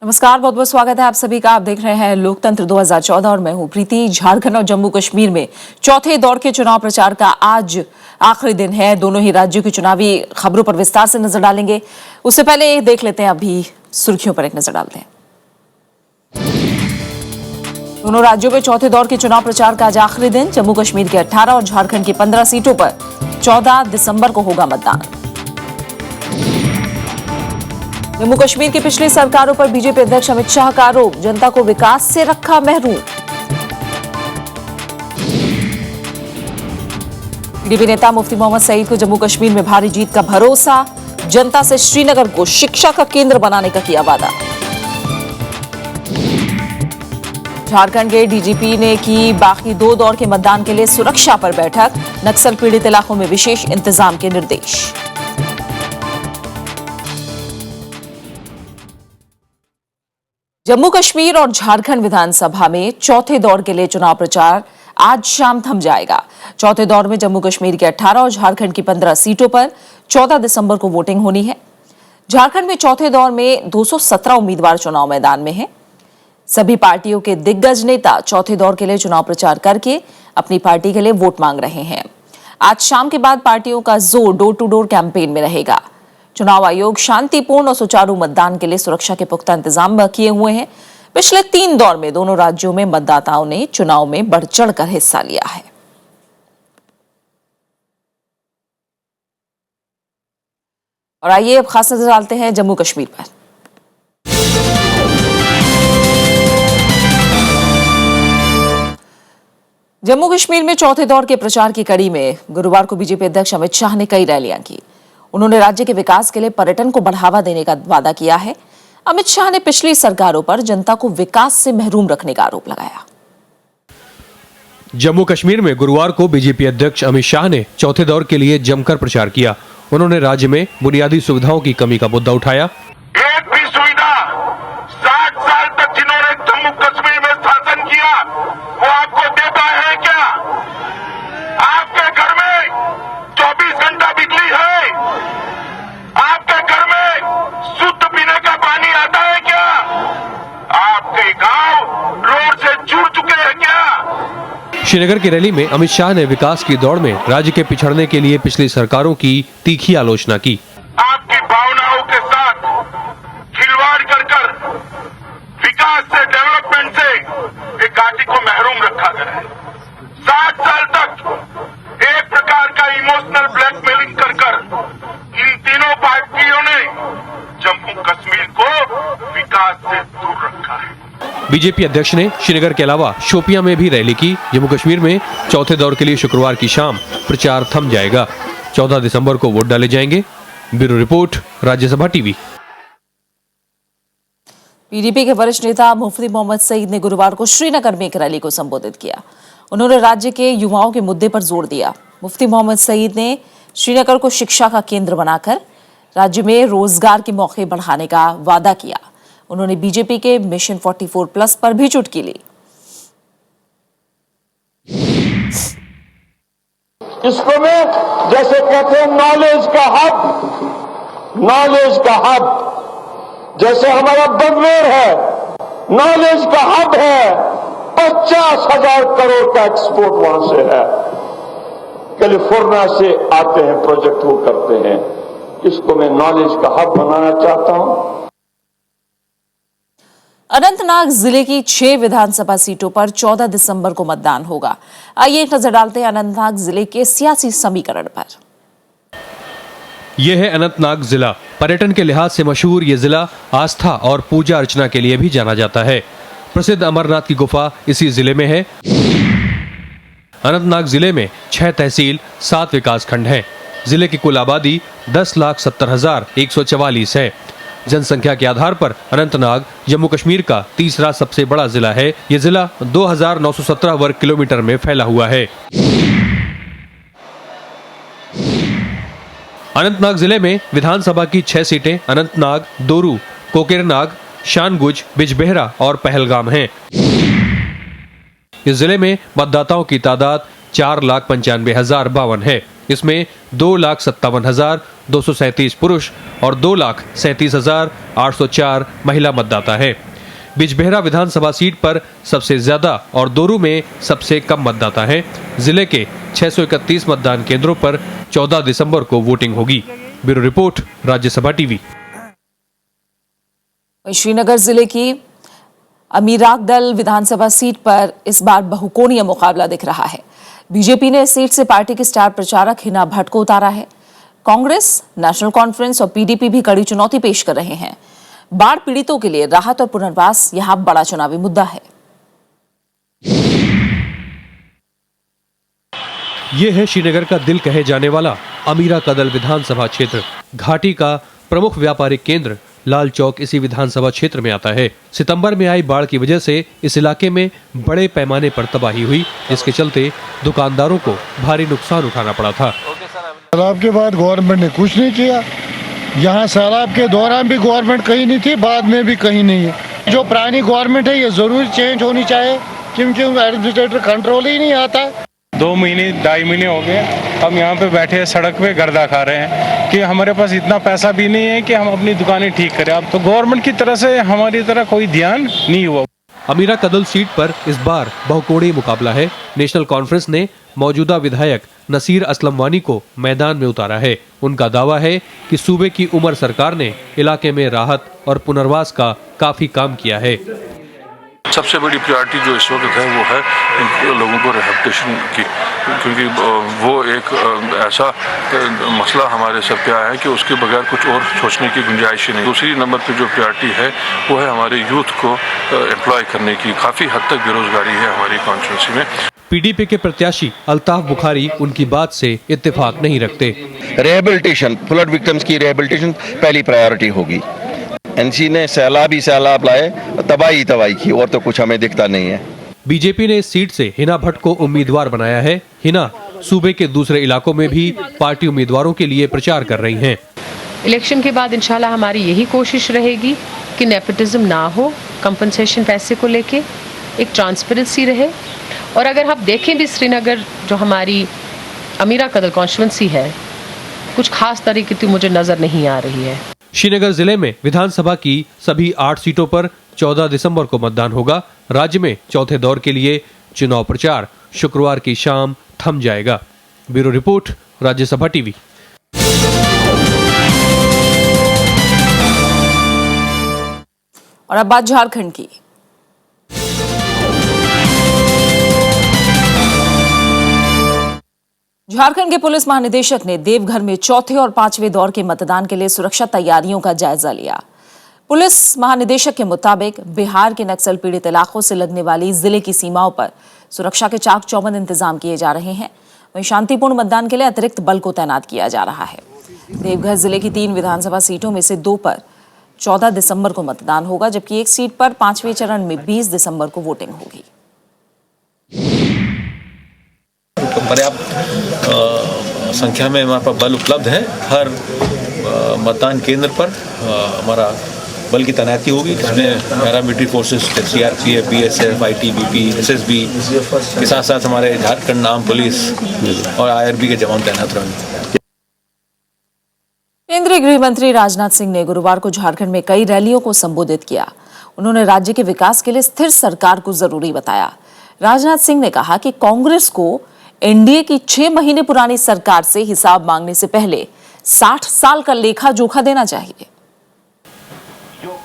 नमस्कार, बहुत बहुत स्वागत है आप सभी का। आप देख रहे हैं लोकतंत्र 2014 और मैं हूं प्रीति। झारखंड और जम्मू कश्मीर में चौथे दौर के चुनाव प्रचार का आज आखिरी दिन है। दोनों ही राज्यों की चुनावी खबरों पर विस्तार से नजर डालेंगे। उससे पहले देख लेते हैं अभी सुर्खियों पर एक नजर डालते हैं। दोनों राज्यों में चौथे दौर के चुनाव प्रचार का आज आखिरी दिन। जम्मू कश्मीर के 18 और झारखंड की 15 सीटों पर 14 दिसंबर को होगा मतदान। जम्मू कश्मीर की पिछली सरकारों पर बीजेपी अध्यक्ष अमित शाह का आरोप, जनता को विकास से रखा महरूम। पीडीपी नेता मुफ्ती मोहम्मद सईद को जम्मू कश्मीर में भारी जीत का भरोसा, जनता से श्रीनगर को शिक्षा का केंद्र बनाने का किया वादा। झारखंड के डीजीपी ने की बाकी 2 दौर के मतदान के लिए सुरक्षा पर बैठक, नक्सल पीड़ित इलाकों में विशेष इंतजाम के निर्देश। जम्मू कश्मीर और झारखंड विधानसभा में चौथे दौर के लिए चुनाव प्रचार आज शाम थम जाएगा। चौथे दौर में जम्मू कश्मीर के 18 और झारखंड की 15 सीटों पर 14 दिसंबर को वोटिंग होनी है। झारखंड में चौथे दौर में 217 उम्मीदवार चुनाव मैदान में हैं। सभी पार्टियों के दिग्गज नेता चौथे दौर के लिए चुनाव प्रचार करके अपनी पार्टी के लिए वोट मांग रहे हैं। आज शाम के बाद पार्टियों का जोर डोर टू डोर कैंपेन में रहेगा। चुनाव आयोग शांतिपूर्ण और सुचारू मतदान के लिए सुरक्षा के पुख्ता इंतजाम किए हुए हैं। पिछले 3 दौर में दोनों राज्यों में मतदाताओं ने चुनाव में बढ़ चढ़कर हिस्सा लिया है। और आइए अब खास नजर डालते हैं जम्मू कश्मीर पर। जम्मू कश्मीर में चौथे दौर के प्रचार की कड़ी में गुरुवार को बीजेपी अध्यक्ष अमित शाह ने कई रैलियां की। उन्होंने राज्य के विकास के लिए पर्यटन को बढ़ावा देने का वादा किया है। अमित शाह ने पिछली सरकारों पर जनता को विकास से महरूम रखने का आरोप लगाया। जम्मू कश्मीर में गुरुवार को बीजेपी अध्यक्ष अमित शाह ने चौथे दौर के लिए जमकर प्रचार किया। उन्होंने राज्य में बुनियादी सुविधाओं की कमी का मुद्दा उठाया। एक भी सुविधा 60 साल तक जिन्होंने जम्मू कश्मीर में शासन किया वो आपको दे पाए हैं क्या? आपके घर में 24 घंटा बिजली है? आपके घर में शुद्ध पीने का पानी आता है क्या? आपके गांव रोड से जुड़ चुके हैं क्या? श्रीनगर की रैली में अमित शाह ने विकास की दौड़ में राज्य के पिछड़ने के लिए पिछली सरकारों की तीखी आलोचना की। आपकी भावनाओं के साथ खिलवाड़ कर विकास से, डेवलपमेंट से एक घाटी को महरूम रखा गया है। 60 साल तक एक प्रकार का इमोशनल ब्लैकमेलिंग कर इन तीनों पार्टियों ने जम्मू कश्मीर को विकास से दूर रखा है। बीजेपी अध्यक्ष ने श्रीनगर के अलावा शोपियां में भी रैली की। जम्मू कश्मीर में चौथे दौर के लिए शुक्रवार की शाम प्रचार थम जाएगा। 14 दिसंबर को वोट डाले जाएंगे। Bureau report, Rajya Sabha TV. PDP के वरिष्ठ नेता मुफ्ती मोहम्मद सईद ने गुरुवार को श्रीनगर में एक रैली को संबोधित किया। उन्होंने राज्य के युवाओं के मुद्दे पर जोर दिया। मुफ्ती मोहम्मद सईद ने श्रीनगर को शिक्षा का केंद्र बनाकर राज्य में रोजगार के मौके बढ़ाने का वादा किया। उन्होंने बीजेपी के मिशन 44+ पर भी चुटकी ली। इसको में जैसे कहते हैं नॉलेज का हब, जैसे हमारा बंगलोर है नॉलेज का हब है। 50,000 करोड़ का एक्सपोर्ट वहां से है। कैलिफोर्निया से आते हैं, प्रोजेक्ट वो करते हैं। इसको मैं नॉलेज का हब बनाना चाहता हूं। अनंतनाग जिले की 6 विधानसभा सीटों पर 14 दिसंबर को मतदान होगा। आइए एक नजर डालते हैं अनंतनाग जिले के सियासी समीकरण पर। यह है अनंतनाग जिला। पर्यटन के लिहाज से मशहूर ये जिला आस्था और पूजा अर्चना के लिए भी जाना जाता है। प्रसिद्ध अमरनाथ की गुफा इसी जिले में है। अनंतनाग जिले में 6 तहसील, 7 विकास खंड हैं। जिले की कुल आबादी 10,70,144 है। जनसंख्या के आधार पर अनंतनाग जम्मू कश्मीर का तीसरा सबसे बड़ा जिला है। ये जिला 2,917 वर्ग किलोमीटर में फैला हुआ है। अनंतनाग जिले में विधानसभा की 6 सीटें अनंतनाग, दोरू, कोकेरनाग, शानगुज, बिजबेहरा और पहलगाम हैं। इस जिले में मतदाताओं की तादाद 4,95,052 है। इसमें 2,57,000 237 पुरुष और 2,37,804 महिला मतदाता हैं। बिजबेहरा विधानसभा सीट पर सबसे ज्यादा और दोरू में सबसे कम मतदाता हैं। जिले के 631 मतदान केंद्रों पर 14 दिसंबर को वोटिंग होगी। Bureau report, Rajya Sabha TV. Srinagar जिले की अमीराकदल विधानसभा सीट पर इस बार बहुकोणीय मुकाबला दिख रहा है। बीजेपी ने इस सीट से पार्टी की स्टार प्रचारक हिना भट्ट को उतारा है। कांग्रेस, नेशनल कॉन्फ्रेंस और पीडीपी भी कड़ी चुनौती पेश कर रहे हैं। बाढ़ पीड़ितों के लिए राहत और पुनर्वास यहां बड़ा चुनावी मुद्दा है। ये है श्रीनगर का दिल कहे जाने वाला अमीराकदल विधानसभा क्षेत्र। घाटी का प्रमुख व्यापारिक केंद्र लाल चौक इसी विधानसभा क्षेत्र में आता है। सितंबर में आई बाढ़ की वजह से इस इलाके में बड़े पैमाने पर तबाही हुई, जिसके चलते दुकानदारों को भारी नुकसान उठाना पड़ा था। सैलाब के बाद गवर्नमेंट ने कुछ नहीं किया। यहाँ सैलाब के दौरान भी गवर्नमेंट कहीं नहीं थी, बाद में भी कहीं नहीं है। जो पुरानी गवर्नमेंट है ये जरूर चेंज होनी चाहिए, क्योंकि एडमिनिस्ट्रेटर कंट्रोल ही नहीं आता। 2 महीने 2.5 महीने हो गए हम यहाँ पे बैठे हैं, सड़क पे गर्दा खा रहे हैं कि हमारे पास इतना पैसा भी नहीं है कि हम अपनी दुकानें ठीक करें। अब तो गवर्नमेंट की तरफ से हमारी तरह कोई ध्यान नहीं हुआ। अमीराकदल सीट पर इस बार बहुकोणीय मुकाबला है। नेशनल कॉन्फ्रेंस ने मौजूदा विधायक नसीर असलम वानी को मैदान में उतारा है। उनका दावा है कि सूबे की उमर सरकार ने इलाके में राहत और पुनर्वास का काफी काम किया है। सबसे बड़ी प्रायोरिटी जो इस वक्त है वो है लोगों को रिहैबिलिटेशन की, क्योंकि वो एक ऐसा मसला हमारे सर पे आया है कि उसके बगैर कुछ और सोचने की गुंजाइश ही नहीं। दूसरी नंबर पे जो प्रायोरिटी है वो है हमारे यूथ को एम्प्लॉय करने की। काफ़ी हद तक बेरोजगारी है हमारी कॉन्स्टिट्यूंसी में। पीडीपी के प्रत्याशी अल्ताफ बुखारी उनकी बात से इत्तेफाक नहीं रखते। रिहेबिलिटेशन, फ्लड विक्टिम्स की रिहेबिलिटेशन पहली प्रायोरिटी होगी। एनसी ने सैलाब ही सैलाब लाए, तबाही की, और तो कुछ हमें दिखता नहीं है। बीजेपी ने इस सीट से हिना भट्ट को उम्मीदवार बनाया है। हिना सूबे के दूसरे इलाकों में भी पार्टी उम्मीदवारों के लिए प्रचार कर रही हैं। इलेक्शन के बाद इंशाल्लाह हमारी यही कोशिश रहेगी कि नेपोटिज्म ना हो, कंपनसेशन पैसे को लेके एक ट्रांसपेरेंसी रहे। और अगर आप देखें भी श्रीनगर जो हमारी अमीराकदल कॉन्स्टिट्यूंसी है, कुछ खास तरीके की मुझे नजर नहीं आ रही है। श्रीनगर जिले में विधानसभा की सभी 8 सीटों पर 14 दिसंबर को मतदान होगा। राज्य में चौथे दौर के लिए चुनाव प्रचार शुक्रवार की शाम थम जाएगा। Bureau report, Rajya Sabha TV. और अब बात झारखंड की। झारखंड के पुलिस महानिदेशक ने देवघर में चौथे और 5वें दौर के मतदान के लिए सुरक्षा तैयारियों का जायजा लिया। पुलिस महानिदेशक के मुताबिक बिहार के नक्सल पीड़ित इलाकों से लगने वाली जिले की सीमाओं पर सुरक्षा के चाक चौबंद इंतजाम किए जा रहे हैं। वहीं शांतिपूर्ण मतदान के लिए अतिरिक्त बल को तैनात किया जा रहा है। देवघर जिले की 3 विधानसभा सीटों में से 2 पर 14 दिसंबर को मतदान होगा, जबकि 1 सीट पर 5वें चरण में 20 दिसंबर को वोटिंग होगी। पर्याप्त संख्या में हमारे पास बल उपलब्ध है। हर मतदान केंद्र पर हमारा बल की तैनाती होगी, जिसमें paramilitary forces, CRPF, BSF, ITBP, SSB के साथ साथ हमारे झारखंड आर्म पुलिस और आईआरबी के जवान तैनात रहेंगे। केंद्रीय गृह मंत्री राजनाथ सिंह ने गुरुवार को झारखंड में कई रैलियों को संबोधित किया। उन्होंने राज्य के विकास के लिए स्थिर सरकार को जरूरी बताया। राजनाथ सिंह ने कहा कि कांग्रेस को एनडीए की 6 महीने पुरानी सरकार से हिसाब मांगने से पहले 60 साल का लेखा जोखा देना चाहिए।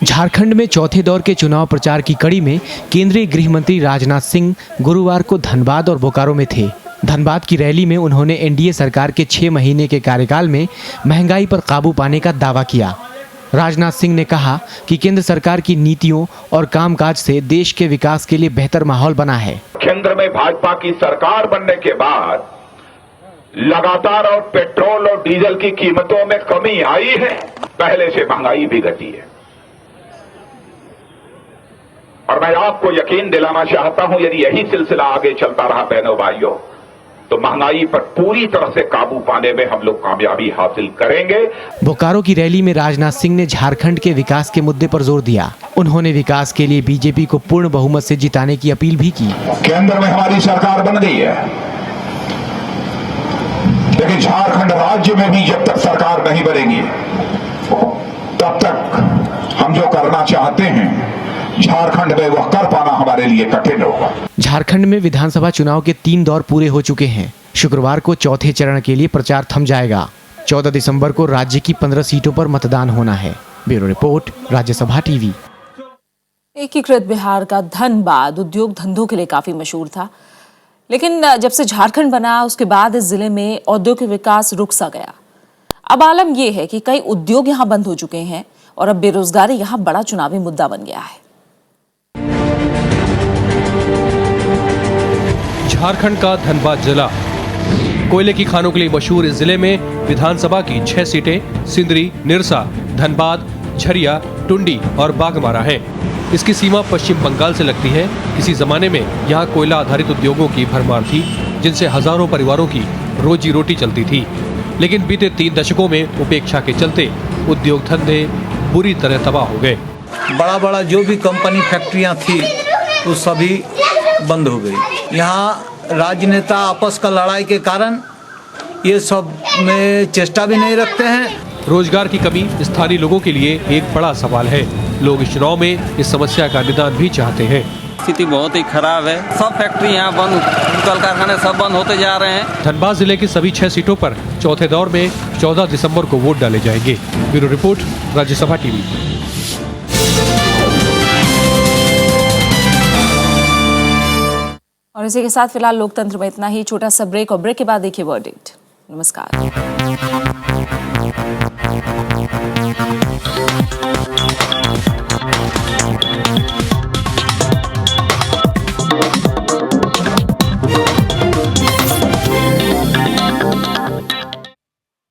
झारखंड में चौथे दौर के चुनाव प्रचार की कड़ी में केंद्रीय गृह मंत्री राजनाथ सिंह गुरुवार को धनबाद और बोकारो में थे। धनबाद की रैली में उन्होंने एनडीए सरकार के 6 महीने के कार्यकाल में महंगाई पर काबू पाने का दावा किया। राजनाथ सिंह ने कहा कि केंद्र सरकार की नीतियों और कामकाज से देश के विकास के लिए बेहतर माहौल बना है। केंद्र में भाजपा की सरकार बनने के बाद लगातार और पेट्रोल और डीजल की कीमतों में कमी आई है, पहले से महंगाई भी घटी है। और मैं आपको यकीन दिलाना चाहता हूं, यदि यही सिलसिला आगे चलता रहा बहनों भाइयों, तो महंगाई पर पूरी तरह से काबू पाने में हम लोग कामयाबी हासिल करेंगे। बोकारो की रैली में राजनाथ सिंह ने झारखंड के विकास के मुद्दे पर जोर दिया। उन्होंने विकास के लिए बीजेपी को पूर्ण बहुमत से जिताने की अपील भी की। केंद्र में हमारी सरकार बन गई है, लेकिन झारखंड राज्य में भी जब तक सरकार नहीं बनेगी तब तक हम जो करना चाहते हैं झारखंड में वह कर पाना हमारे लिए कठिन होगा। झारखंड में विधानसभा चुनाव के 3 दौर पूरे हो चुके हैं। शुक्रवार को चौथे चरण के लिए प्रचार थम जाएगा। 14 दिसंबर को राज्य की 15 सीटों पर मतदान होना है। Bureau report, Rajya Sabha TV. एकीकृत बिहार का धनबाद उद्योग धंधों के लिए काफी मशहूर था, लेकिन जब से झारखंड बना उसके बाद इस जिले में औद्योगिक विकास रुक सा गया। अब आलम यह है कि कई उद्योग यहां बंद हो चुके हैं और अब बेरोजगारी यहां बड़ा चुनावी मुद्दा बन गया है। झारखंड का धनबाद जिला कोयले की खानों के लिए मशहूर इस जिले में विधानसभा की 6 सीटें सिंदरी, निरसा, धनबाद, झरिया, टुंडी और बागमारा हैं। इसकी सीमा पश्चिम बंगाल से लगती है। किसी जमाने में यहाँ कोयला आधारित उद्योगों की भरमार थी, जिनसे हजारों परिवारों की रोजी रोटी चलती थी। लेकिन बीते 3 दशकों में उपेक्षा के चलते उद्योग धंधे बुरी तरह तबाह हो गए। बड़ा बड़ा जो भी कंपनी फैक्ट्रियां थी वो सभी बंद हो गई। यहाँ राजनेता आपस का लड़ाई के कारण ये सब में चेष्टा भी नहीं रखते हैं। रोजगार की कमी स्थानीय लोगों के लिए एक बड़ा सवाल है। लोग इस चुनाव में इस समस्या का निदान भी चाहते हैं। स्थिति बहुत ही खराब है। सब फैक्ट्री यहाँ बंद, कल कारखाने सब बंद होते जा रहे हैं। धनबाद जिले की सभी 6 सीटों पर चौथे दौर में 14 दिसंबर को वोट डाले जाएंगे। Bureau report, Rajya Sabha TV. और इसी के साथ फिलहाल लोकतंत्र में इतना ही। छोटा सा ब्रेक और ब्रेक के बाद देखिए वर्डिक्ट। नमस्कार।